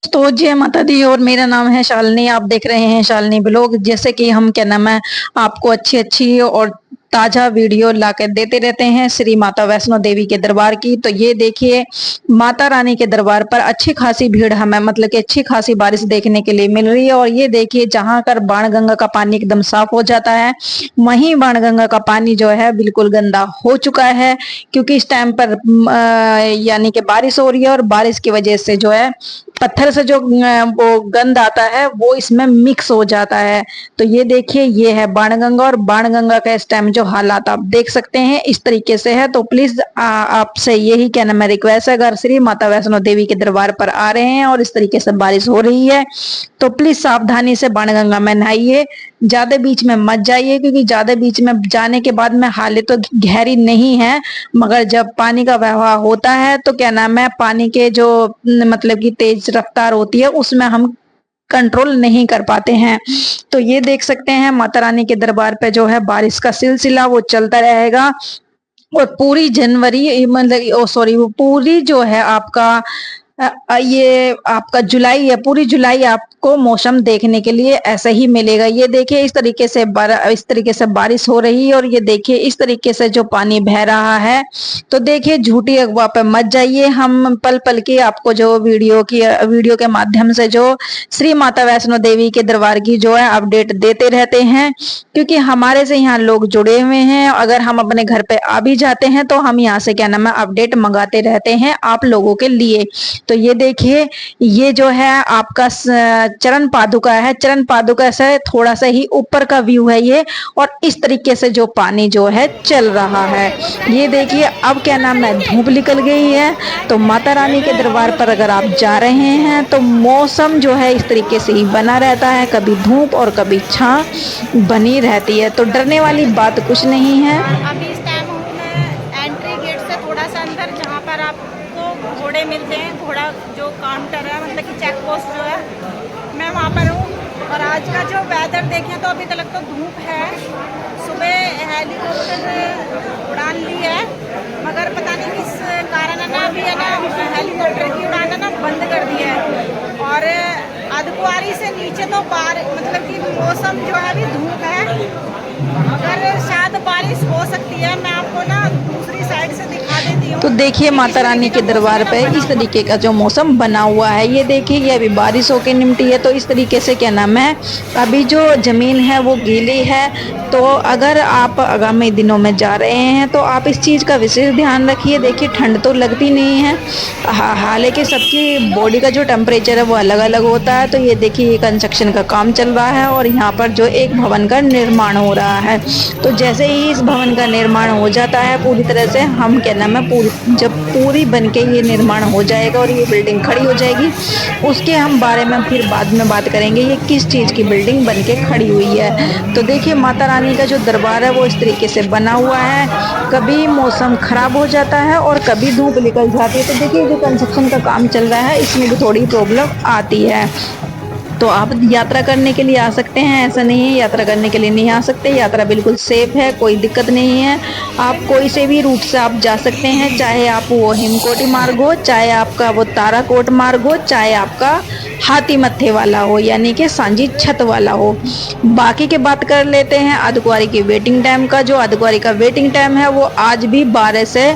तो जय माता दी। और मेरा नाम है शालिनी। आप देख रहे हैं शालिनी ब्लॉग। जैसे कि हम क्या नाम है, आपको अच्छी अच्छी और ताजा वीडियो लाकर देते रहते हैं श्री माता वैष्णो देवी के दरबार की। तो ये देखिए, माता रानी के दरबार पर अच्छी खासी भीड़ हमें मतलब कि अच्छी खासी बारिश देखने के लिए मिल रही है। और ये देखिए, जहां कर बाणगंगा का पानी एकदम साफ हो जाता है, वहीं बाणगंगा का पानी जो है बिल्कुल गंदा हो चुका है। क्योंकि इस टाइम पर यानी कि बारिश हो रही है, और बारिश की वजह से जो है पत्थर से जो वो गंद आता है वो इसमें मिक्स हो जाता है। तो ये देखिए, ये है बाणगंगा, और बाणगंगा का इस टाइम जो हालात आप देख सकते हैं इस तरीके से है। तो प्लीज आपसे यही कहना मैं रिक्वेस्ट है, अगर श्री माता वैष्णो देवी के दरबार पर आ रहे हैं और इस तरीके से बारिश हो रही है तो प्लीज सावधानी से बाणगंगा में नहाइए। ज्यादा बीच में मत जाइए, क्योंकि ज्यादा बीच में जाने के बाद में हालत तो गहरी नहीं है, मगर जब पानी का बहाव होता है तो क्या नाम है, पानी के जो मतलब की तेज रफ्तार होती है उसमें हम कंट्रोल नहीं कर पाते हैं। तो ये देख सकते हैं, माता रानी के दरबार पे जो है बारिश का सिलसिला वो चलता रहेगा। और पूरी जनवरी मतलब ओ सॉरी, वो पूरी जो है आपका ये आपका जुलाई है, पूरी जुलाई आपको मौसम देखने के लिए ऐसा ही मिलेगा। ये देखिए, इस तरीके से बारिश हो रही है, और ये देखिए इस तरीके से जो पानी बह रहा है। तो देखिए, झूठी अफवाह पे मत जाइए। हम पल पल की आपको जो वीडियो के माध्यम से जो श्री माता वैष्णो देवी के दरबार की जो है अपडेट देते रहते हैं, क्योंकि हमारे से यहाँ लोग जुड़े हुए हैं। अगर हम अपने घर पे आ भी जाते हैं तो हम यहाँ से क्या नाम है अपडेट मंगाते रहते हैं आप लोगों के लिए। तो ये देखिए, ये जो है आपका चरण पादुका है। चरण पादुका से थोड़ा सा ही ऊपर का व्यू है ये, और इस तरीके से जो पानी जो है चल रहा है। ये देखिए, अब क्या नाम है धूप निकल गई है। तो माता रानी के दरबार पर अगर आप जा रहे हैं तो मौसम जो है इस तरीके से ही बना रहता है, कभी धूप और कभी छां बनी रहती है। तो डरने वाली बात कुछ नहीं है। अभी इस टाइम हूँ मैं एंट्री गेट से थोड़ा सा अंदर, जहाँ पर आपको घोड़े मिलते हैं, घोड़ा जो काउंटर है मतलब कि चेक पोस्ट जो है, मैं वहाँ पर हूँ। और आज का जो वेदर देखें तो अभी तक तो धूप है। सुबह हेलीकॉप्टर ने उड़ान ली है, मगर पता नहीं किस कारण है ना, अभी है ना हेलीकॉप्टर की उड़ान है ना बंद कर दी है। और अर्धकुंवारी से नीचे तो मतलब कि मौसम जो है अभी धूप है, मगर शायद बारिश हो सकती है। मैं आपको ना दूसरी साइड से दिखा देती हूँ। तो देखिए, माता रानी के दरबार पे इस तरीके का जो मौसम बना हुआ है, ये देखिए, ये अभी बारिश होके निमटी है। तो इस तरीके से क्या नाम है, अभी जो जमीन है वो गीली है। तो अगर आप आगामी दिनों में जा रहे हैं तो आप इस चीज़ का विशेष ध्यान रखिए। देखिए, ठंड तो लगती नहीं है, हालांकि सबकी बॉडी का जो टेम्परेचर है वो अलग अलग होता है। तो ये देखिए, ये कंस्ट्रक्शन का काम चल रहा है, और यहाँ पर जो एक भवन का निर्माण हो रहा है। तो जैसे ही इस भवन का निर्माण हो जाता है पूरी तरह से, हम क्या नाम है जब पूरी बनके ये निर्माण हो जाएगा और ये बिल्डिंग खड़ी हो जाएगी, उसके हम बारे में फिर बाद में बात करेंगे ये किस चीज़ की बिल्डिंग बनके खड़ी हुई है। तो देखिए, माता रानी का जो दरबार है वो इस तरीके से बना हुआ है। कभी मौसम खराब हो जाता है और कभी धूप निकल जाती है। तो देखिए, जो कंस्ट्रक्शन का काम चल रहा है इसमें भी थोड़ी प्रॉब्लम आती है। तो आप यात्रा करने के लिए आ सकते हैं, ऐसा नहीं है यात्रा करने के लिए नहीं आ सकते। यात्रा बिल्कुल सेफ है, कोई दिक्कत नहीं है। आप कोई से भी रूट से आप जा सकते हैं, चाहे आप वो हिमकोटी मार्ग हो, चाहे आपका वो ताराकोट मार्ग हो, चाहे आपका हाथी मत्थे वाला हो यानी कि सांझी छत वाला हो। बाकी की बात कर लेते हैं अर्धकुंवारी की वेटिंग टाइम का। जो अर्धकुंवारी का वेटिंग टाइम है वो आज भी 12 से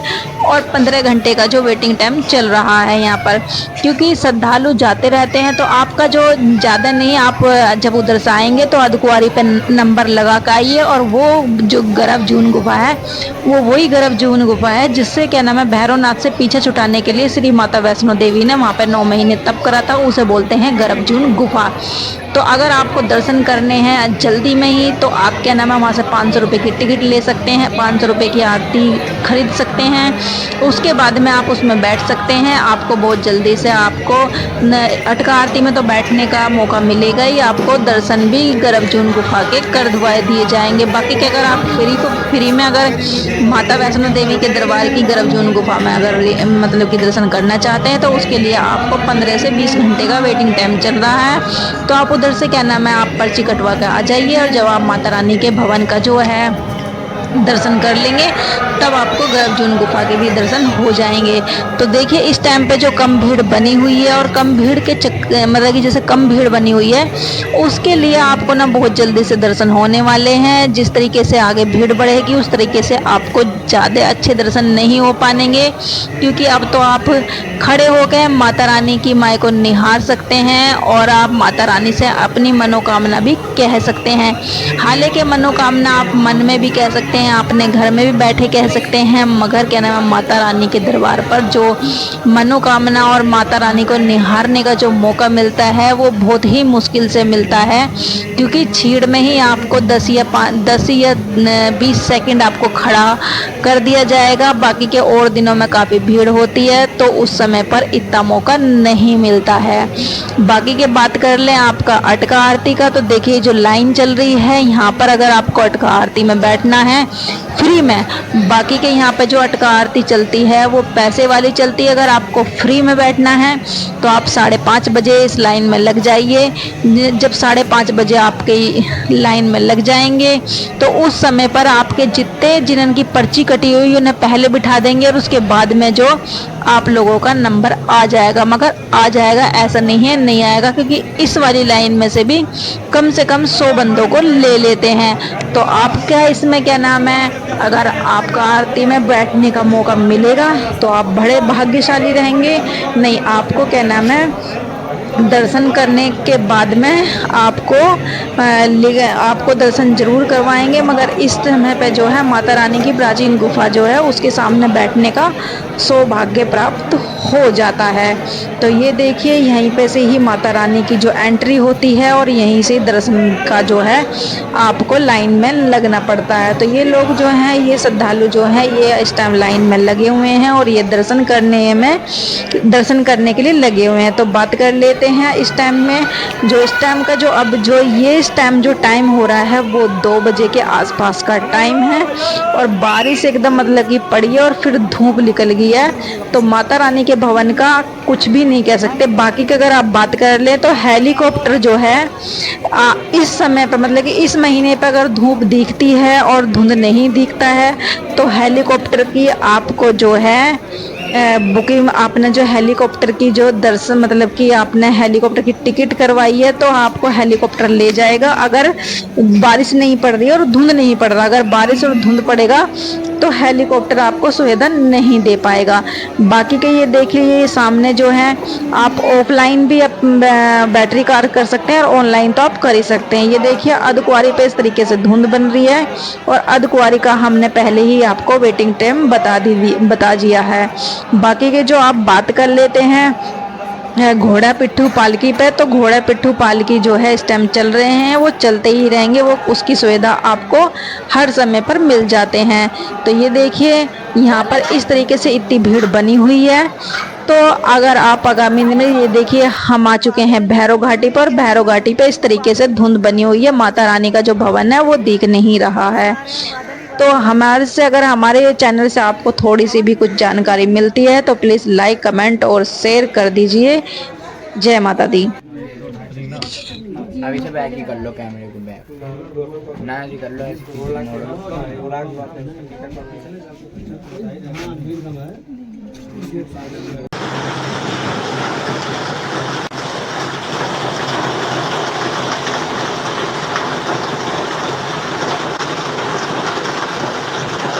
और 15 घंटे का जो वेटिंग टाइम चल रहा है यहाँ पर, क्योंकि श्रद्धालु जाते रहते हैं। तो आपका जो ज़्यादा नहीं, आप जब उधर से आएंगे तो अर्धकुंवारी पे नंबर लगा कर आइए। और वो जो गर्भ जून गुफा है वो वही गर्भ जून गुफा है जिससे क्या नाम है भैरवनाथ से पीछे छुटाने के लिए श्री माता वैष्णो देवी ने वहाँ पर 9 महीने तप करा था, उसे बोलते हैं गर्भ जून गुफा। तो अगर आपको दर्शन करने हैं जल्दी में ही तो आप क्या नाम है वहाँ से 500 रुपये की टिकट ले सकते हैं, 500 रुपये की आरती खरीद सकते हैं। उसके बाद में आप उसमें बैठ सकते हैं। आपको बहुत जल्दी से आपको अटका आरती में तो बैठने का मौका मिलेगा ही, आपको दर्शन भी गर्भजून गुफा के कर दिए दिए जाएंगे। बाकी कि अगर आप फ्री में अगर माता वैष्णो देवी के दरबार की गर्भजून गुफा में अगर मतलब कि दर्शन करना चाहते हैं तो उसके लिए आपको 15 से 20 घंटे का वेटिंग टाइम चल रहा है। तो आप उधर से क्या नाम है आप पर्ची कटवा कर आ जाइए, और जब आप माता रानी के भवन का जो है दर्शन कर लेंगे, तब आपको गर्भजून गुफा के भी दर्शन हो जाएंगे। तो देखिए इस टाइम पे जो कम भीड़ बनी हुई है, और कम भीड़ के मतलब कि जैसे कम भीड़ बनी हुई है, उसके लिए आपको ना बहुत जल्दी से दर्शन होने वाले हैं। जिस तरीके से आगे भीड़ बढ़ेगी उस तरीके से आपको ज़्यादा अच्छे दर्शन नहीं हो पाएंगे, क्योंकि अब तो आप खड़े होकर माता रानी की माई को निहार सकते हैं, और आप माता रानी से अपनी मनोकामना भी कह सकते हैं। हालांकि मनोकामना आप मन में भी कह सकते हैं, अपने घर में भी बैठे कह सकते हैं, मगर क्या नाम है, माता रानी के दरबार पर जो मनोकामना और माता रानी को निहारने का जो मौका मिलता है वो बहुत ही मुश्किल से मिलता है, क्योंकि छीड़ में ही आपको 10 या 20 सेकंड आपको खड़ा कर दिया जाएगा। बाकी के और दिनों में काफ़ी भीड़ होती है, तो उस समय पर इतना मौका नहीं मिलता है। बाकी के बात कर लें आपका अटका आरती का, तो देखिए जो लाइन चल रही है यहाँ पर, अगर आपको अटका आरती में बैठना है फ्री में, बाकी के यहाँ पे जो अटका आरती चलती है वो पैसे वाली चलती है। अगर आपको फ्री में बैठना है तो आप 5:30 बजे इस लाइन में लग जाइए। जब 5:30 बजे आपके लाइन में लग जाएंगे तो उस समय पर आपके जितने जिनकी पर्ची कटी हुई उन्हें पहले बिठा देंगे, और उसके बाद में जो आप लोगों का नंबर आ जाएगा। मगर आ जाएगा ऐसा नहीं है नहीं आएगा, क्योंकि इस वाली लाइन में से भी कम से कम 100 बंदों को ले लेते हैं। तो आपका इसमें क्या नाम है, अगर आपका आरती में बैठने का मौका मिलेगा तो आप बड़े भाग्यशाली रहेंगे। नहीं, आपको क्या नाम है, दर्शन करने के बाद में आपको दर्शन जरूर करवाएंगे, मगर इस समय पे जो है माता रानी की प्राचीन गुफा जो है उसके सामने बैठने का सौभाग्य प्राप्त हो जाता है। तो ये देखिए यहीं पे से ही माता रानी की जो एंट्री होती है, और यहीं से दर्शन का जो है आपको लाइन में लगना पड़ता है। तो ये लोग जो हैं, ये श्रद्धालु जो हैं, ये इस टाइम लाइन में लगे हुए हैं और ये दर्शन करने के लिए लगे हुए हैं। तो बात कर लेते हैं इस टाइम में, जो इस टाइम का इस टाइम जो टाइम हो रहा है वो 2 बजे के आसपास का टाइम है, और बारिश एकदम मतलब कि पड़ी है और फिर धूप निकल गई है। तो माता रानी के भवन का कुछ भी नहीं कह सकते। बाकी की अगर आप बात कर ले तो हेलीकॉप्टर जो है इस समय पर मतलब कि इस महीने पर अगर धूप दिखती है और धुंध नहीं दिखता है तो हेलीकॉप्टर की आपको जो है बुकिंग, आपने जो हेलीकॉप्टर की जो दर्शन मतलब कि आपने हेलीकॉप्टर की टिकट करवाई है तो आपको हेलीकॉप्टर ले जाएगा। अगर बारिश नहीं पड़ रही है और धुंध नहीं पड़ रहा, अगर बारिश और धुंध पड़ेगा तो हेलीकॉप्टर आपको सुविधा नहीं दे पाएगा। बाकी के ये देखिए, ये सामने जो है आप ऑफलाइन भी बैटरी कार कर सकते हैं और ऑनलाइन तो आप कर ही सकते हैं। ये देखिए अर्धकुंवारी पे इस तरीके से धुंध बन रही है, और अर्धकुंवारी का हमने पहले ही आपको वेटिंग टाइम बता दिया है। बाकी के जो आप बात कर लेते हैं घोड़ा पिट्ठू पालकी पे, तो घोड़ा पिट्ठू पालकी जो है इस टाइम चल रहे हैं, वो चलते ही रहेंगे, वो उसकी सुविधा आपको हर समय पर मिल जाते हैं। तो ये देखिए यहाँ पर इस तरीके से इतनी भीड़ बनी हुई है। तो अगर आप आगामी दिन में, ये देखिए हम आ चुके हैं भैरव घाटी पर। भैरव घाटी पे इस तरीके से धुंध बनी हुई है, माता रानी का जो भवन है वो दिख नहीं रहा है। तो हमारे चैनल से आपको थोड़ी सी भी कुछ जानकारी मिलती है तो प्लीज़ लाइक, कमेंट और शेयर कर दीजिए। जय माता दी। अभी से बैक ही कर लो, कैमरे को बैक ना ऐसे कर लो, ऐसे